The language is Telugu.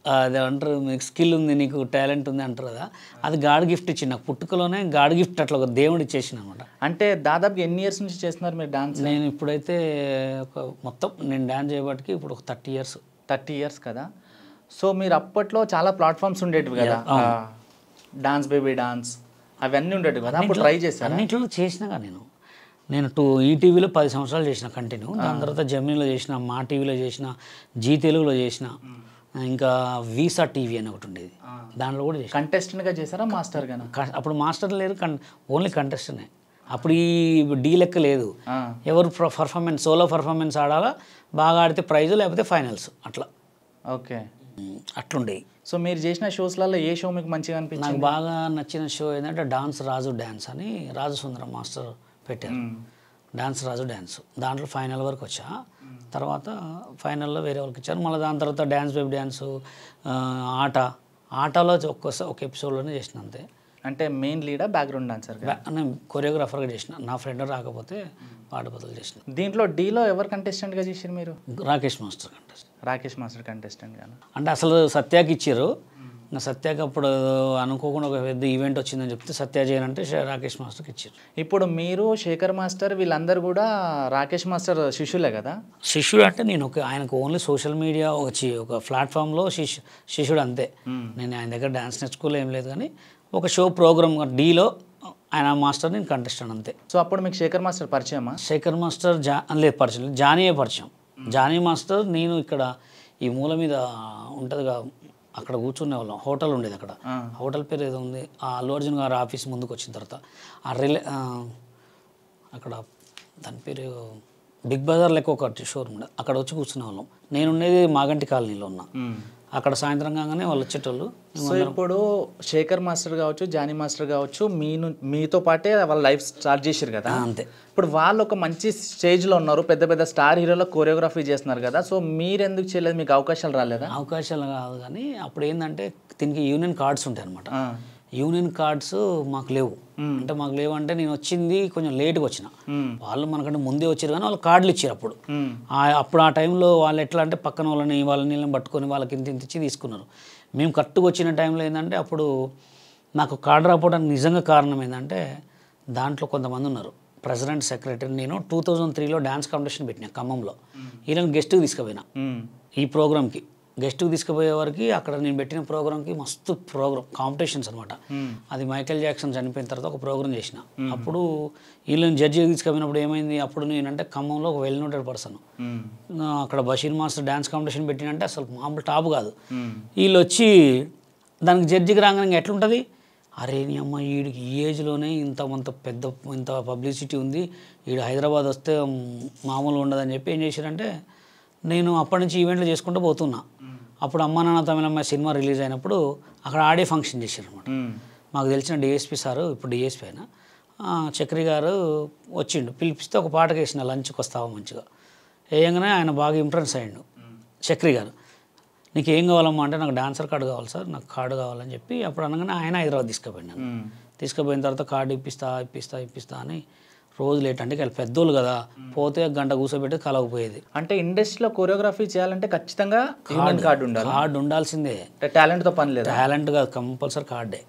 అది అంటారు, మీకు స్కిల్ ఉంది, నీకు టాలెంట్ ఉంది అంటారు కదా, అది గాడ్ గిఫ్ట్ ఇచ్చింది నాకు. పుట్టుకలోనే గాడ్ గిఫ్ట్ అట్లా ఒక దేవుడు ఇచ్చేసిన అనమాట. అంటే దాదాపు ఎన్ని ఇయర్స్ నుంచి చేస్తున్నారు మీరు డాన్స్? నేను ఇప్పుడైతే మొత్తం నేను డాన్స్ చేయబట్టి ఇప్పుడు ఒక 30 ఇయర్స్. 30 ఇయర్స్ కదా. సో మీరు అప్పట్లో చాలా ప్లాట్ఫామ్స్ ఉండేటివి కదా, డాన్స్ బేబీ డాన్స్ అవన్నీ ఉండేటివి కదా, అప్పుడు ట్రై చేశాను. అన్నింటిలో చేసినాగా నేను ఈటీవీలో 10 సంవత్సరాలు చేసిన కంటిన్యూ. దాని తర్వాత జెమినీలో చేసిన, మా టీవీలో చేసిన, జీ తెలుగులో చేసిన, ఇంకా వీసా టీవీ అని ఒకటి ఉండేది, దాంట్లో కూడా చేసిన. కంటెస్టెంట్గా చేశారా మాస్టర్ గానా? అప్పుడు మాస్టర్ లేరు, ఓన్లీ కంటెస్టెంటే. అప్పుడు ఈ డీ లెక్క లేదు, ఎవరు పర్ఫార్మెన్స్ సోలో పర్ఫార్మెన్స్ ఆడాలా, బాగా ఆడితే ప్రైజు, లేకపోతే ఫైనల్స్ అట్లా. ఓకే, అట్లుండేవి. సో మీరు చేసిన షోస్లలో ఏ షో మీకు మంచిగా అనిపించింది? నాకు బాగా నచ్చిన షో ఏంటంటే రాజు డ్యాన్స్ అని రాజు సుందరం మాస్టర్ పెట్టారు. రాజు డ్యాన్స్ దాంట్లో ఫైనల్ వరకు వచ్చా. తర్వాత ఫైనల్లో వేరే వాళ్ళకి ఇచ్చారు. మళ్ళీ దాని తర్వాత డ్యాన్స్ బేబీ డ్యాన్సు, ఆటలో ఒక ఎపిసోడ్లోనే చేసిన అంతే. అంటే మెయిన్ లీడా బ్యాక్గ్రౌండ్ డాన్సర్? నేను కొరియోగ్రాఫర్గా చేసిన, నా ఫ్రెండ్ రాకపోతే వాటి బదులు చేసిన. దీంట్లో డీలో ఎవరు కంటెస్టెంట్గా చేసారు మీరు? Rakesh master contestant. Rakesh master contestant గాను. అంటే అసలు సత్యాకి ఇచ్చారు, ఇంకా సత్యాకి అప్పుడు అనుకోకుండా ఒక పెద్ద ఈవెంట్ వచ్చిందని చెప్తే సత్య చేయాలంటే రాకేష్ మాస్టర్కి ఇచ్చారు. ఇప్పుడు మీరు శేఖర్ మాస్టర్ వీళ్ళందరూ కూడా రాకేష్ మాస్టర్ శిష్యులే కదా? శిష్యుడు అంటే నేను ఆయనకు ఓన్లీ సోషల్ మీడియా వచ్చి ఒక ప్లాట్ఫామ్లో శిష్యుడు అంతే. నేను ఆయన దగ్గర డ్యాన్స్ నేర్చుకోలే ఏం లేదు, కానీ ఒక షో ప్రోగ్రామ్ డీలో ఆయన మాస్టర్, నేను కంటెస్టెంట్ అంతే. సో అప్పుడు మీకు శేఖర్ మాస్టర్ పరిచయమా? శేఖర్ మాస్టర్ లేదు పరిచయం, జానీయే పరిచయం. జానీ మాస్టర్ నేను ఇక్కడ ఈ మూల మీద ఉంటుందిగా, అక్కడ కూర్చునే వాళ్ళం, హోటల్ ఉండేది అక్కడ, హోటల్ పేరు ఏదో ఉంది, ఆ అల్లు అర్జున్ గారు ఆఫీస్ ముందుకు వచ్చిన తర్వాత అక్కడ దాని పేరు బిగ్ బజార్ లెక్క ఒక షోరూమ్ ఉండేది, అక్కడ వచ్చి కూర్చునే వాళ్ళం. నేను ఉండేది మాగంటి కాలనీలో ఉన్నా, అక్కడ సాయంత్రం కాగానే వాళ్ళు వచ్చేటోళ్ళు. సో ఇప్పుడు శేఖర్ మాస్టర్ కావచ్చు, జానీ మాస్టర్ కావచ్చు, మీతో పాటే వాళ్ళ లైఫ్ స్టార్ట్ చేశారు కదా, అంతే. ఇప్పుడు వాళ్ళు ఒక మంచి స్టేజ్లో ఉన్నారు, పెద్ద పెద్ద స్టార్ హీరోలో కోరియోగ్రఫీ చేస్తున్నారు కదా, సో మీరు ఎందుకు చేయలేదు? మీకు అవకాశాలు రాలేదా? అవకాశాలు కాదు, కానీ అప్పుడు ఏంటంటే దీనికి యూనియన్ కార్డ్స్ ఉంటాయి అనమాట. యూనియన్ కార్డ్స్ మాకు లేవు. అంటే మాకు లేవు అంటే నేను వచ్చింది కొంచెం లేట్గా వచ్చిన, వాళ్ళు మనకంటే ముందే వచ్చారు, కానీ వాళ్ళు కార్డులు ఇచ్చారు అప్పుడు. అప్పుడు ఆ టైంలో వాళ్ళు ఎట్లా అంటే పక్కన వాళ్ళని పట్టుకొని వాళ్ళకి ఇంత ఇచ్చి తీసుకున్నారు. మేము కరెక్ట్గా వచ్చిన టైంలో ఏంటంటే అప్పుడు నాకు కార్డు రాకపోవడానికి నిజంగా కారణం ఏంటంటే దాంట్లో కొంతమంది ఉన్నారు, ప్రెసిడెంట్, సెక్రటరీ. నేను 2003లో డ్యాన్స్ కాంపిటీషన్ పెట్టినా ఖమ్మంలో, వీళ్ళని గెస్ట్కి తీసుకుపోయినా. ఈ ప్రోగ్రామ్కి గెస్ట్కి తీసుకుపోయే వరకు అక్కడ నేను పెట్టిన ప్రోగ్రామ్కి మస్తు కాంపిటీషన్స్ అనమాట. అది మైకేల్ జాక్సన్ చనిపోయిన తర్వాత ఒక ప్రోగ్రామ్ చేసిన. అప్పుడు వీళ్ళని జడ్జిగా తీసుకుపోయినప్పుడు ఏమైంది, అప్పుడు నేనంటే ఖమ్మంలో ఒక వెల్ నోటెడ్ పర్సన్, అక్కడ బషీర్ మాస్టర్ డ్యాన్స్ కాంపిటీషన్ పెట్టినంటే అసలు మామూలు టాప్ కాదు. వీళ్ళు వచ్చి దానికి జడ్జికి రాగానే ఎట్లుంటుంది, అరే నీ అమ్మ వీడికి ఈ ఏజ్లోనే ఇంత పబ్లిసిటీ ఉంది, వీడు హైదరాబాద్ వస్తే మామూలు ఉండదని చెప్పి ఏం చేశారంటే, నేను అప్పటి నుంచి ఈవెంట్లు చేసుకుంటూ పోతున్నా. అప్పుడు అమ్మ నాన్న తమిళమ్మాయి సినిమా రిలీజ్ అయినప్పుడు అక్కడ ఆడే ఫంక్షన్ చేశారు అనమాట. మాకు తెలిసిన డిఎస్పీ సారు, ఇప్పుడు డిఎస్పీ అయినా చక్రి గారు వచ్చిండు, పిలిపిస్తే ఒక పాటకు వేసిన లంచ్కి వస్తావా మంచిగా వేయంగానే ఆయన బాగా ఇంప్రెస్ అయ్యిండు చక్రి గారు. నీకు ఏం కావాలమ్మా అంటే నాకు డాన్సర్ కార్డు కావాలి సార్, నాకు కార్డు కావాలని చెప్పి అప్పుడు అనగానే ఆయన హైదరాబాద్ తీసుకుపోయినాను. తీసుకుపోయిన తర్వాత కార్డు ఇప్పిస్తా అని రోజు లేట్, అంటే వాళ్ళు పెద్దోళ్ళు కదా, పోతే గంట కూర్చోబెట్టి కలవకపోయేది. అంటే ఇండస్ట్రీలో కోరియోగ్రఫీ చేయాలంటే ఖచ్చితంగా కార్డు ఉండాలి. కార్డు ఉండాల్సిందే, టాలెంట్తో పని లేదు. టాలెంట్ కాదు, కంపల్సరీ కార్డే.